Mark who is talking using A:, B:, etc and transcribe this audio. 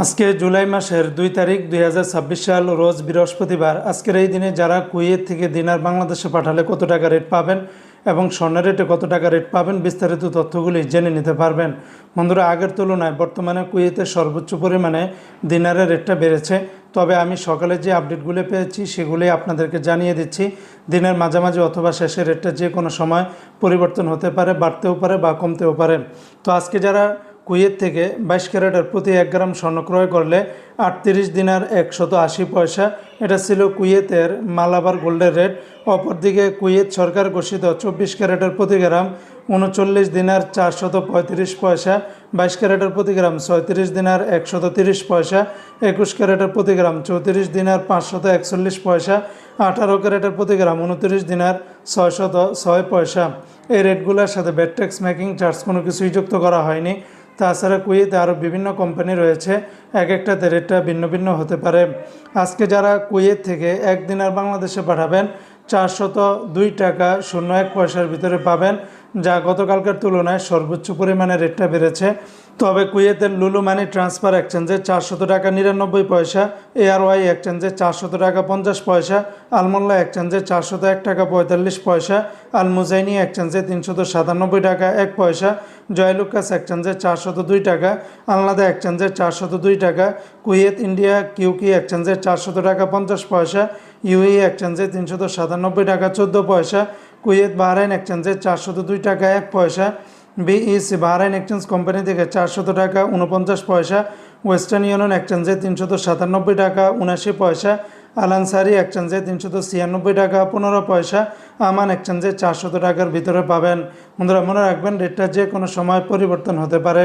A: আজকে জুলাই মাসের 2 তারিখ 2026 সাল রোজ বৃহস্পতিবার। আজকের এই দিনে যারা কুয়েত থেকে দিনার বাংলাদেশে পাঠালে কত টাকা রেট পাবেন এবং স্বর্ণের রেটে কত টাকা রেট পাবেন বিস্তারিত তথ্যগুলি জেনে নিতে পারবেন। বন্ধুরা, আগের তুলনায় বর্তমানে কুয়েতের সর্বোচ্চ পরিমাণে দিনারের রেটটা বেড়েছে। তবে আমি সকালে যে আপডেটগুলো পেয়েছি সেগুলি আপনাদেরকে জানিয়ে দিচ্ছি। দিনের মাঝামাঝি অথবা শেষের রেটটা যে কোনো সময় পরিবর্তন হতে পারে, বাড়তেও পারে বা কমতেও পারে। তো আজকে যারা কুয়েত থেকে 22 ক্যারেটের প্রতি 1 গ্রাম স্বর্ণ ক্রয় করলে 38 দিনার 180 পয়সা, এটা ছিল কুয়েতের মালাবার গোল্ডের রেট। অপরদিকে কুয়েত সরকার ঘোষিত 24 ক্যারেটের প্রতি গ্রাম 39 দিনার 435 পয়সা, 22 ক্যারেটের প্রতি গ্রাম 36 দিনার 130 পয়সা, 21 ক্যারেটের প্রতি গ্রাম 34 দিনার 541 পয়সা, 18 ক্যারেটের প্রতি গ্রাম 29 দিনার 606 পয়সা। এই রেটগুলোর সাথে ভ্যাট ট্যাক্স মেকিং চার্জ কোনো কিছুই যুক্ত করা হয়নি। তাছাড়া কুয়েতে আরও বিভিন্ন কোম্পানি রয়েছে, এক একটাতে রেটটা ভিন্ন ভিন্ন হতে পারে। আজকে যারা কুয়েত থেকে 1 দিনার বাংলাদেশে পাঠাবেন 402 টাকা 01 পয়সার ভিতরে পাবেন, যা গতকালকার তুলনায় সর্বোচ্চ পরিমাণে রেটটা বেড়েছে। তবে কুয়েতের লুলু মানি ট্রান্সফার এক্সচেঞ্জে 400 টাকা 99 পয়সা, ARY এক্সচেঞ্জে 400 টাকা 50 পয়সা, আলমোল্লা এক্সচেঞ্জে 401 টাকা 45 পয়সা, আল মুজাইনি এক্সচেঞ্জে 397 টাকা 1 পয়সা, জয়লুকাস এক্সচেঞ্জে 402 টাকা, আলনাদা এক্সচেঞ্জে 402 টাকা, কুয়েত ইন্ডিয়া কিউকি এক্সচেঞ্জে 400 টাকা 50 পয়সা, ইউএই এক্সচেঞ্জে 397 টাকা 14 পয়সা, কুয়েত বাহরাইন এক্সচেঞ্জে 402 টাকা 1 পয়সা, বিইসি বাহরাইন এক্সচেঞ্জ কোম্পানি থেকে 400 টাকা 49 পয়সা, ওয়েস্টার্ন ইউনিয়ন এক্সচেঞ্জে 397 টাকা 79 পয়সা, আলানসারি এক্সচেঞ্জে 396 টাকা 15 পয়সা, আমান এক্সচেঞ্জে 400 টাকার ভিতরে পাবেন। বন্ধুরা, মনে রাখবেন রেটটা যে কোনো সময় পরিবর্তন হতে পারে।